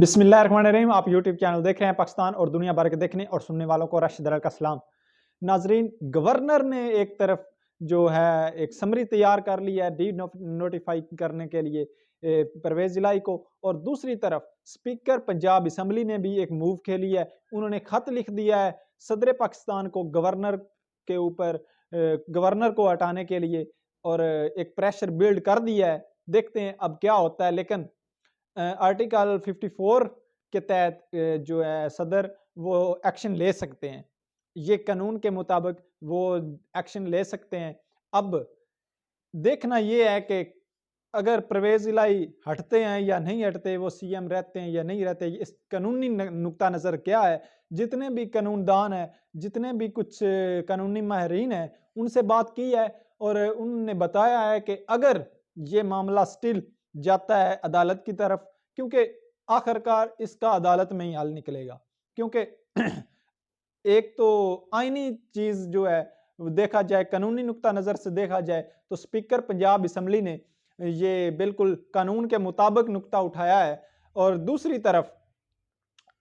बिस्मिल्लाहिर्रहमानिर्रहीम। आप YouTube channel देख रहे हैं। पाकिस्तान और दुनिया भर के देखने और सुनने वालों को राशिद अल का सलाम। नाजरीन, गवर्नर ने एक तरफ जो है एक समरी तैयार कर लिया है डी नोटिफाई करने के लिए परवेज इलाही को, और दूसरी तरफ स्पीकर पंजाब असम्बली ने भी एक मूव खेली है। उन्होंने खत लिख दिया है सदर पाकिस्तान को गवर्नर के ऊपर, गवर्नर को हटाने के लिए, और एक प्रेशर बिल्ड कर दिया है। देखते हैं अब क्या होता है। लेकिन आर्टिकल 54 के तहत जो है सदर वो एक्शन ले सकते हैं। ये कानून के मुताबिक वो एक्शन ले सकते हैं। अब देखना ये है कि अगर परवेज इलाही हटते हैं या नहीं हटते, वो सीएम रहते हैं या नहीं रहते, इस कानूनी नुक्ता नज़र क्या है। जितने भी कानूनदान हैं, जितने भी कुछ कानूनी माहिरीन हैं, उनसे बात की है और उन्होंने बताया है कि अगर ये मामला स्टिल जाता है अदालत की तरफ, क्योंकि आखिरकार इसका अदालत में ही हल निकलेगा। क्योंकि एक तो आईनी चीज जो है देखा जाए, कानूनी नुक्ता नजर से देखा जाए, तो स्पीकर पंजाब असम्बली ने ये बिल्कुल कानून के मुताबिक नुक्ता उठाया है। और दूसरी तरफ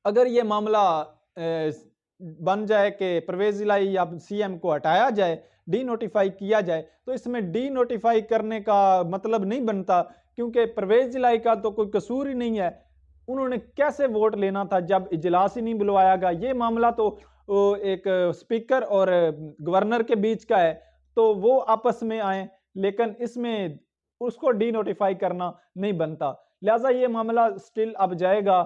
अगर ये मामला बन जाए कि परवेज इलाही या सीएम को हटाया जाए, डी नोटिफाई किया जाए, तो इसमें डी नोटिफाई करने का मतलब नहीं बनता, क्योंकि परवेज इलाही का तो कोई कसूर ही नहीं है। उन्होंने कैसे वोट लेना था जब इजलास ही नहीं बुलवाया गया। ये मामला तो एक स्पीकर और गवर्नर के बीच का है, तो वो आपस में आए, लेकिन इसमें उसको डी नोटिफाई करना नहीं बनता। लिहाजा ये मामला स्टिल अब जाएगा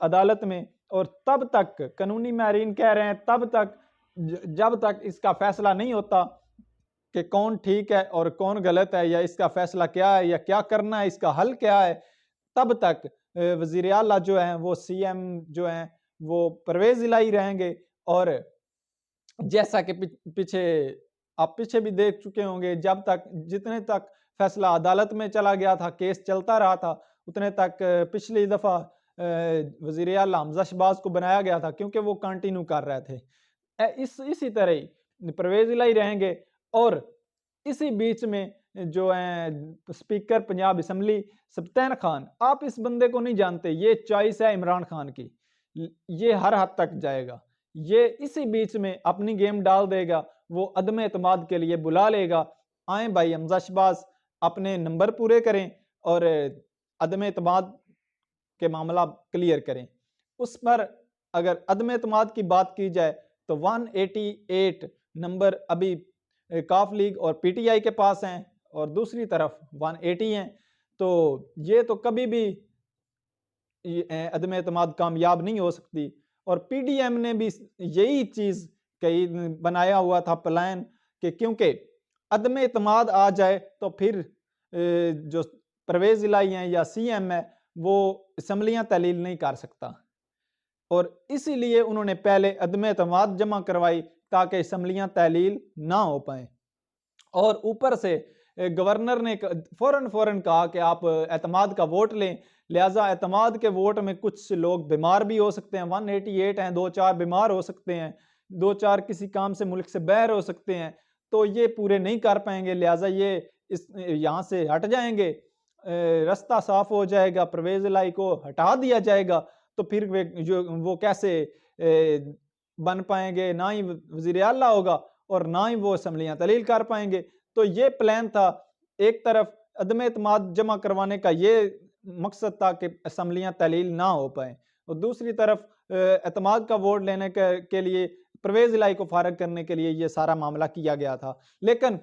अदालत में, और तब तक कानूनी माहिरीन कह रहे हैं तब तक जब तक इसका फैसला नहीं होता कि कौन ठीक है और कौन गलत है, या इसका फैसला क्या है, या क्या करना है, इसका हल क्या है, तब तक वजीर आला जो है वो सीएम जो है वो परवेज इलाही रहेंगे। और जैसा कि पीछे आप पीछे भी देख चुके होंगे, जब तक जितने तक फैसला अदालत में चला गया था, केस चलता रहा था, उतने तक पिछली दफा वजीर आला हमजा शहबाज को बनाया गया था, क्योंकि वो कंटिन्यू कर रहे थे। इसी तरह ही परवेज इलाही रहेंगे। और इसी बीच में जो है स्पीकर पंजाब असम्बली सब्तैन खान, आप इस बंदे को नहीं जानते, ये चॉइस है इमरान खान की, ये हर हद तक जाएगा। ये इसी बीच में अपनी गेम डाल देगा, वो अदम एतमाद के लिए बुला लेगा, आए भाई हमजा शहबाज अपने नंबर पूरे करें और अदम एतमाद के मामला क्लियर करें। उस पर अगर अदम एतमाद की बात की जाए तो 188 नंबर अभी काफ लीग और पीटीआई के पास हैं, और दूसरी तरफ 180 हैं। तो ये तो कभी भी अदम एतमाद कामयाब नहीं हो सकती। और पीडीएम ने भी यही चीज कही, बनाया हुआ था प्लान, कि क्योंकि अदम एतमाद आ जाए तो फिर जो परवेज इलाही हैं या सीएम है वो असम्बलियां तहलील नहीं कर सकता, और इसीलिए उन्होंने पहले अदम एतमाद जमा करवाई ताकि असम्बलियां तहलील ना हो पाए। और ऊपर से गवर्नर ने फौरन कहा कि आप एतमाद का वोट लें। लिहाजा एतमाद के वोट में कुछ लोग बीमार भी हो सकते हैं, 188 हैं, 2-4 बीमार हो सकते हैं, 2-4 किसी काम से मुल्क से बाहर हो सकते हैं, तो ये पूरे नहीं कर पाएंगे। लिहाजा ये इस यहाँ से हट जाएंगे, रास्ता साफ हो जाएगा, परवेज इलाही को हटा दिया जाएगा, तो फिर वे जो वो कैसे बन पाएंगे, ना ही वजीर आला होगा और ना ही वो असम्बलियां तहलील कर पाएंगे। तो ये प्लान था, एक तरफ अदम एतमाद जमा करवाने का ये मकसद था कि असम्बलियां तहलील ना हो पाए, और दूसरी तरफ एतमाद का वोट लेने के लिए परवेज इलाही को फारग करने के लिए ये सारा मामला किया गया था। लेकिन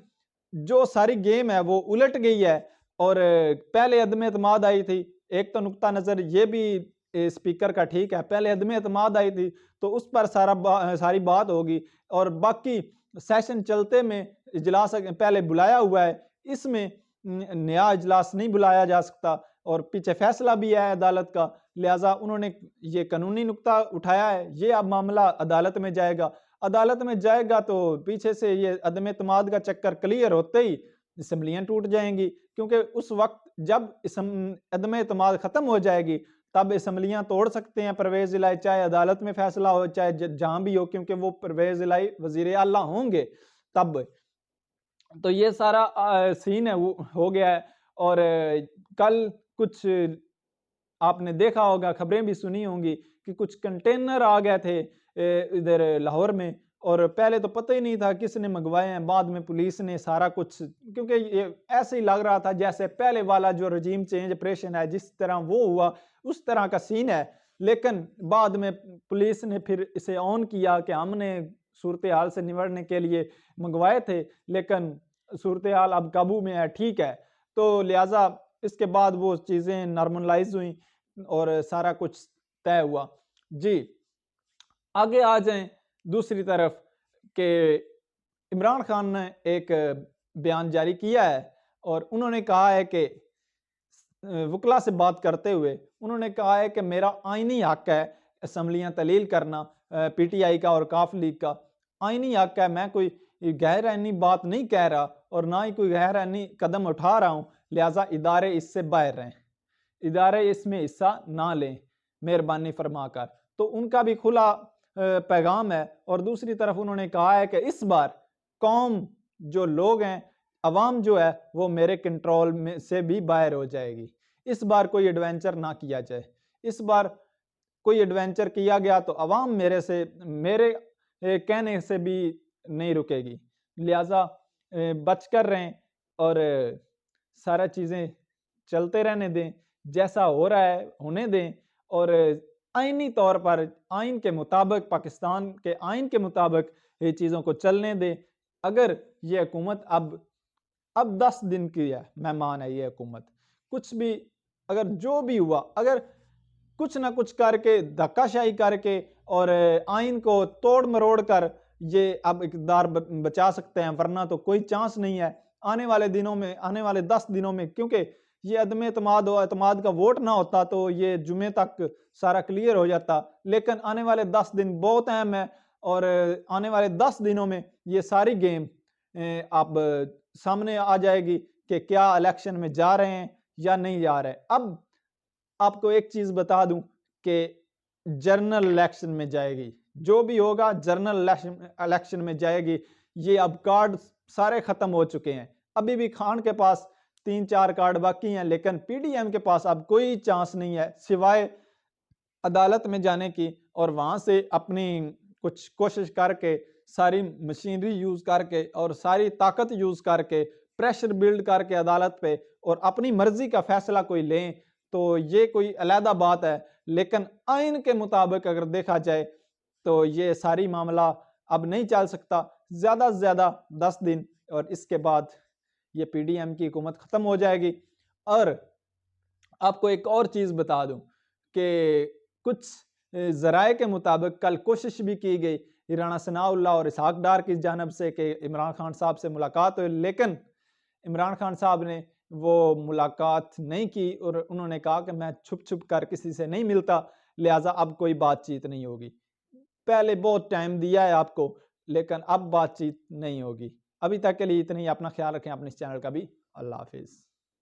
जो सारी गेम है वो उलट गई है, और पहले अदम एतमाद आई थी। एक तो नुक्ता नज़र ये भी स्पीकर का ठीक है, पहले अदम एतमाद आई थी तो उस पर सारी बात होगी, और बाकी सेशन चलते में इजलास पहले बुलाया हुआ है, इसमें नया इजलास नहीं बुलाया जा सकता, और पीछे फैसला भी है अदालत का। लिहाजा उन्होंने ये कानूनी नुक्ता उठाया है। ये अब मामला अदालत में जाएगा, अदालत में जाएगा तो पीछे से ये अदम एतमाद का चक्कर क्लियर होते ही असम्बलियां टूट जाएंगी, क्योंकि उस वक्त जब अदम एतमाद खत्म हो जाएगी तब असम्बलियां तोड़ सकते हैं परवेज इलाही, चाहे अदालत में फैसला हो चाहे जहां भी हो, क्योंकि वो परवेज इलाही वजीर आला होंगे तब। तो ये सारा सीन है वो हो गया है। और कल कुछ आपने देखा होगा, खबरें भी सुनी होंगी कि कुछ कंटेनर आ गए थे इधर लाहौर में, और पहले तो पता ही नहीं था किसने मंगवाए हैं। बाद में पुलिस ने सारा कुछ, क्योंकि ये ऐसे ही लग रहा था जैसे पहले वाला जो रजीम चेंज ऑपरेशन है जिस तरह वो हुआ उस तरह का सीन है। लेकिन बाद में पुलिस ने फिर इसे ऑन किया कि हमने सूरत हाल से निपटने के लिए मंगवाए थे, लेकिन सूरत हाल अब काबू में है, ठीक है। तो लिहाजा इसके बाद वो चीज़ें नॉर्मलाइज हुई और सारा कुछ तय हुआ। जी, आगे आ जाएं दूसरी तरफ कि इमरान खान ने एक बयान जारी किया है और उन्होंने कहा है कि वकला से बात करते हुए उन्होंने कहा है कि मेरा आईनी हक है असम्बलियाँ तलील करना, पीटीआई का और काफ लीग का आईनी हक है। मैं कोई गैरआईनी बात नहीं कह रहा और ना ही कोई गैरआईनी कदम उठा रहा हूँ, लिहाजा इदारे इससे बाहर रहें, इदारे इसमें हिस्सा ना लें मेहरबानी फरमाकर। तो उनका भी खुला पैगाम है। और दूसरी तरफ उन्होंने कहा है कि इस बार कौम जो लोग हैं, अवाम जो है वो मेरे कंट्रोल में से भी बाहर हो जाएगी। इस बार कोई एडवेंचर ना किया जाए। इस बार कोई एडवेंचर किया गया तो अवाम मेरे कहने से भी नहीं रुकेगी। लिहाजा बचकर रहें और सारा चीज़ें चलते रहने दें, जैसा हो रहा है होने दें और आईनी तौर पर आइन के मुताबिक, पाकिस्तान के आइन के मुताबिक ये चीज़ों को चलने दें। अगर ये हुकूमत अब 10 दिन की है मेहमान है ये हुकूमत, कुछ भी अगर जो भी हुआ, अगर कुछ ना कुछ करके धक्काशाही करके और आइन को तोड़ मरोड़ कर ये अब इक़्तिदार बचा सकते हैं, वरना तो कोई चांस नहीं है आने वाले दिनों में, आने वाले 10 दिनों में। क्योंकि ये अदम एतमाद और एतमाद का वोट ना होता तो ये जुमे तक सारा क्लियर हो जाता। लेकिन आने वाले 10 दिन बहुत अहम है और आने वाले 10 दिनों में ये सारी गेम अब सामने आ जाएगी कि क्या इलेक्शन में जा रहे हैं या नहीं जा रहे। अब आपको एक चीज बता दूं कि जनरल इलेक्शन में जाएगी, जो भी होगा जनरल इलेक्शन में जाएगी। ये अब कार्ड सारे खत्म हो चुके हैं, अभी भी खान के पास 3-4 कार्ड बाकी हैं, लेकिन पीडीएम के पास अब कोई चांस नहीं है सिवाय अदालत में जाने की और वहां से अपनी कुछ कोशिश करके, सारी मशीनरी यूज करके और सारी ताकत यूज करके प्रेशर बिल्ड करके अदालत पे और अपनी मर्जी का फैसला कोई लें तो ये कोई अलहदा बात है। लेकिन आइन के मुताबिक अगर देखा जाए तो ये सारी मामला अब नहीं चल सकता, ज्यादा से ज्यादा 10 दिन और इसके बाद ये पीडीएम की हुकूमत खत्म हो जाएगी। और आपको एक और चीज बता दूं कि कुछ जराए के मुताबिक कल कोशिश भी की गई राणा सनाउल्लाह और इसहाक डार की जानब से कि इमरान खान साहब से मुलाकात हुई, लेकिन इमरान खान साहब ने वो मुलाकात नहीं की और उन्होंने कहा कि मैं छुप छुप कर किसी से नहीं मिलता, लिहाजा अब कोई बातचीत नहीं होगी। पहले बहुत टाइम दिया है आपको, लेकिन अब बातचीत नहीं होगी। अभी तक के लिए इतना ही। अपना ख्याल रखें, अपने इस चैनल का भी। अल्लाह हाफिज।